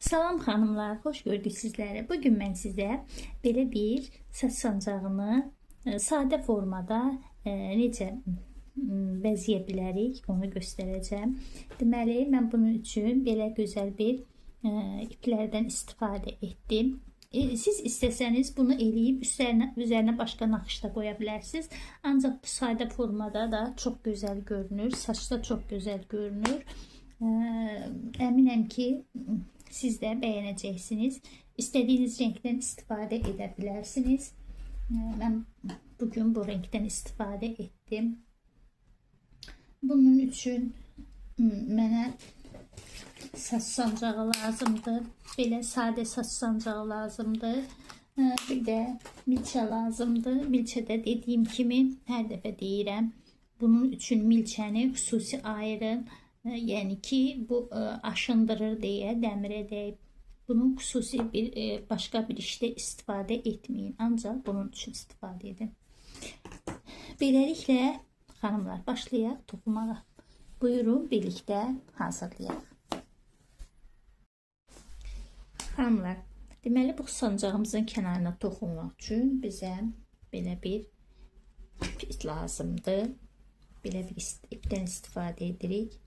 Salam xanımlar, xoş gördük sizləri. Bugün mən sizə belə bir saç sancağını sadə formada necə bəzəyə bilərik, onu göstərəcəm. Deməli, mən bunun üçün belə gözəl bir iplərdən istifadə etdim. Siz istəsəniz bunu eləyib üzərinə başqa naxış da qoya bilərsiniz. Ancaq bu sadə formada da çox gözəl görünür, saçda çox gözəl görünür. Əminəm ki, siz də bəyənəcəksiniz. İstədiyiniz renkdən istifadə edə bilərsiniz. Mən bugün bu renkdən istifadə etdim. Bunun üçün mənə saç sancağı lazımdır. Belə sadə saç sancağı lazımdır. Bir də milçə lazımdır. Milçədə dediyim kimi hər dəfə deyirəm. Bunun üçün milçəni xüsusi ayırın. Yəni ki, bu aşındırır deyə dəmirə dəyib. Bunun xüsusi bir başqa bir işdə istifadə etməyin. Ancaq bunun üçün istifadə edin. Beləliklə, xanımlar, başlayaq toxumağa. Buyurun, birlikdə hazırlayaq. Xanımlar, deməli, bu sancağımızın kənarına toxunmaq üçün bizə belə bir ip lazımdır. Belə bir ipdən istifadə edirik.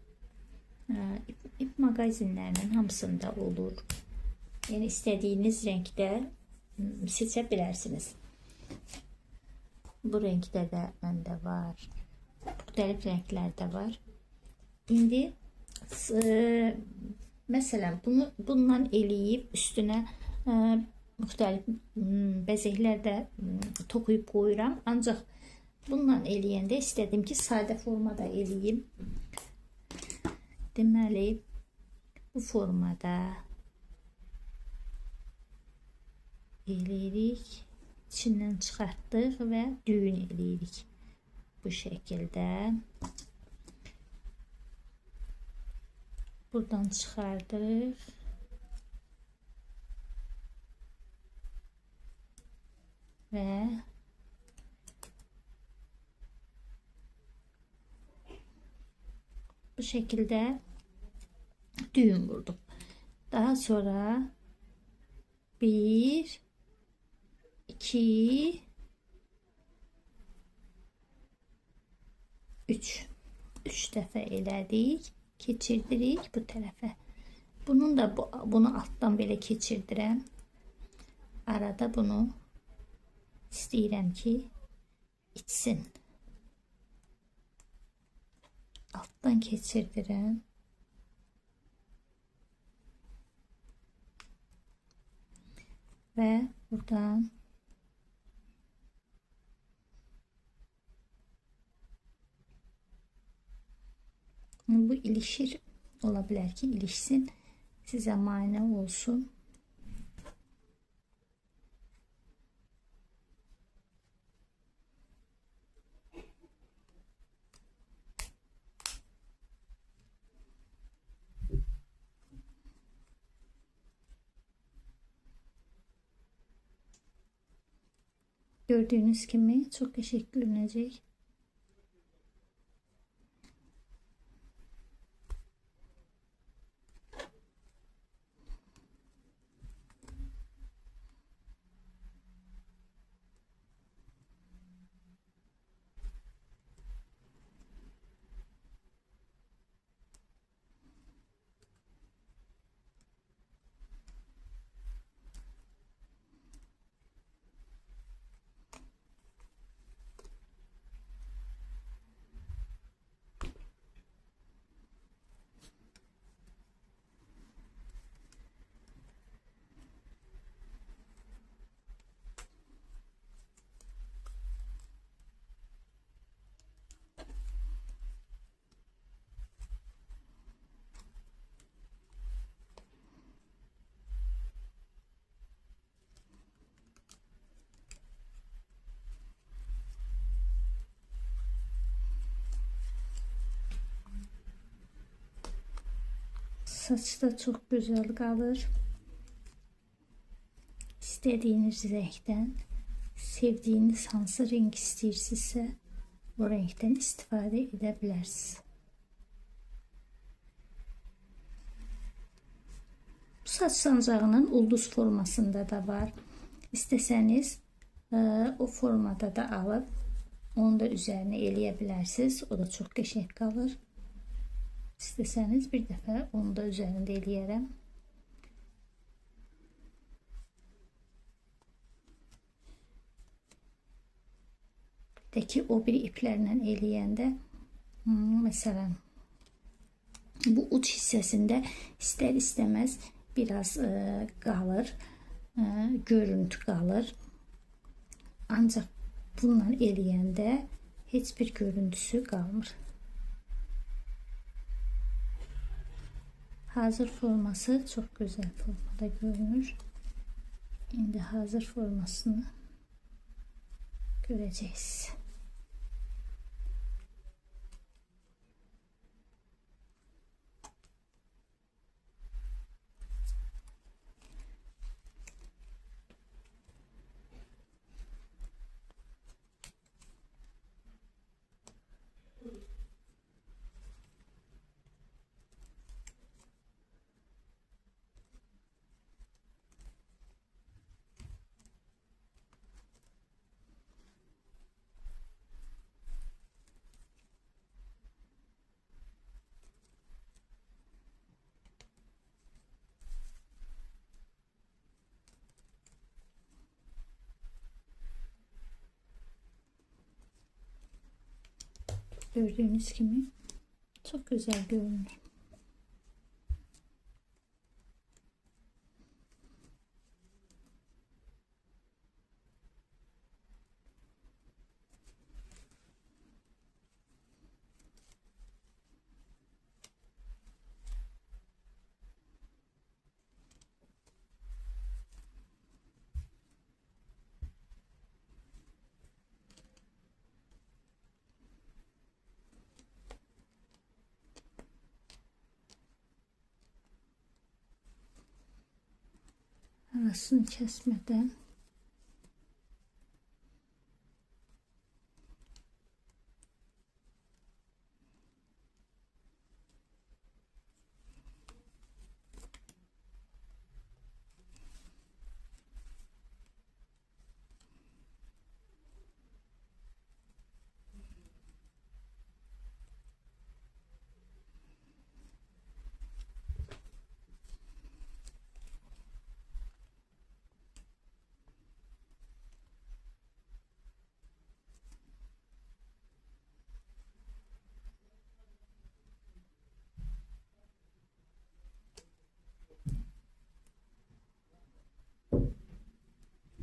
İp mağazinlərinin hamısında olur. Yəni istədiyiniz renkdə seçə bilərsiniz. Bu renkdə də məndə var. Müxtəlif renklərdə var. İndi məsələn bundan eləyib üstünə müxtəlif bəzəklər də toxuyub qoyuram. Ancaq bundan eləyəndə istədim ki, sadə formada eləyim. Deməli, bu formada eləyirik, içindən çıxartdıq və düyün eləyirik. Bu şəkildə buradan çıxardırıq və bu şəkildə düğüm vurdum. Daha sonra 1 2 3 dəfə elədik, keçirdirik bu tərəfə. Bunu altdan belə keçirdirəm. Arada bunu istəyirəm ki, içsin. Alttan keçirdirəm. Və buradan bu ilişir. Ola bilər ki, ilişsin. Sizə mane olsun. Gördüğünüz gibi çok qəşəng görünəcək. Saç da çok güzel kalır. İstediğiniz renkten, sevdiğiniz hansı renk istəyirsinizsə, o renkten istifade edebilirsiniz. saç sancağının ulduz formasında da var. İstəsəniz o formada da alıb onu da üzerine eleyebilirsiniz. O da çok qəşəng qalır. İstəsəniz bir dəfə onu da üzerinde eləyərəm. De ki o bir iplərlə eləyəndə məsələn bu uç hissəsində ister istemez biraz qalır, görüntü qalır. Ancaq bununla eləyəndə heç bir görüntüsü qalmır. Hazır forması çok güzel formada görünür. Şimdi hazır formasını göreceğiz. Gördüğünüz gibi çok güzel görünür. Arasını kesmeden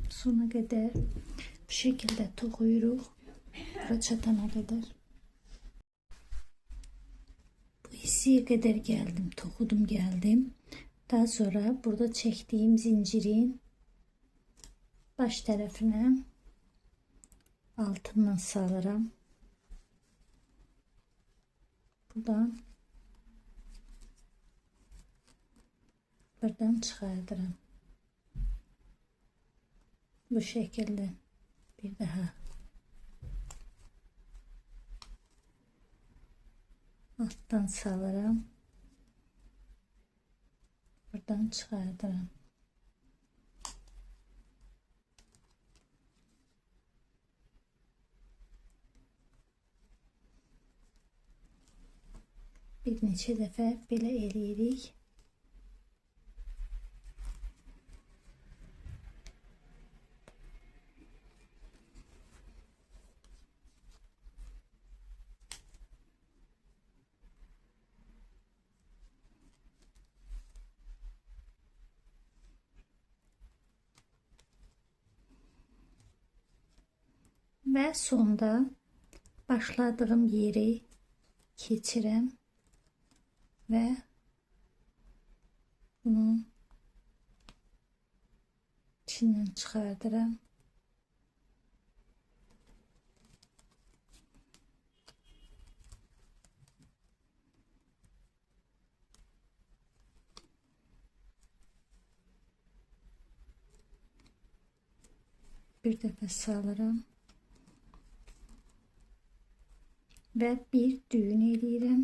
sona kadar bu şekilde tokuyuruz. Bura çatana kadar. Bu hisseye kadar geldim. Tokudum geldim. Daha sonra burada çektiğim zincirin baş tarafına altından salıram. Buradan çıkardıram. Bu şekilde bir daha alttan salıram. Buradan çıkardıram. Bir neçə dəfə belə eləyirik. Və sonda başladığım yeri keçirəm və bunu içindən çıxardıram. Bir dəfə salıram. Və bir düğün eləyirəm.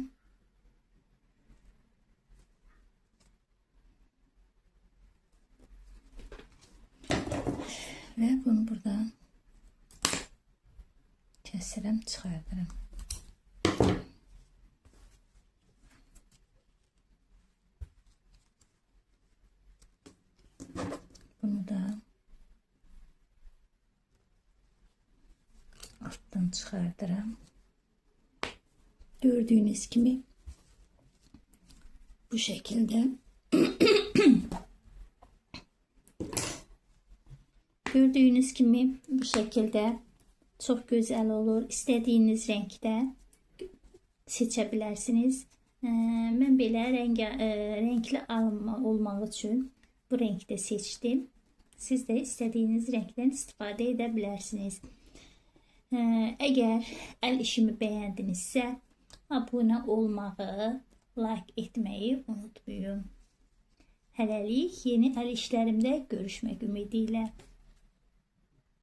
Və bunu buradan kəsirəm, çıxardıram. Bunu da altdan çıxardıram. Gördüğünüz kimi bu şekilde gördüğünüz gibi bu şekilde çok güzel olur. İstediğiniz renkte seçebilirsiniz. Ben belə renkli olmaq üçün bu renkte seçtim. Siz de istediğiniz renkten istifade edebilirsiniz. Eğer el işimi beğendinizsə abone olmağı, like etmeyi unutmayın. Hələlik yeni el işlərimdə görüşmək ümidiyle.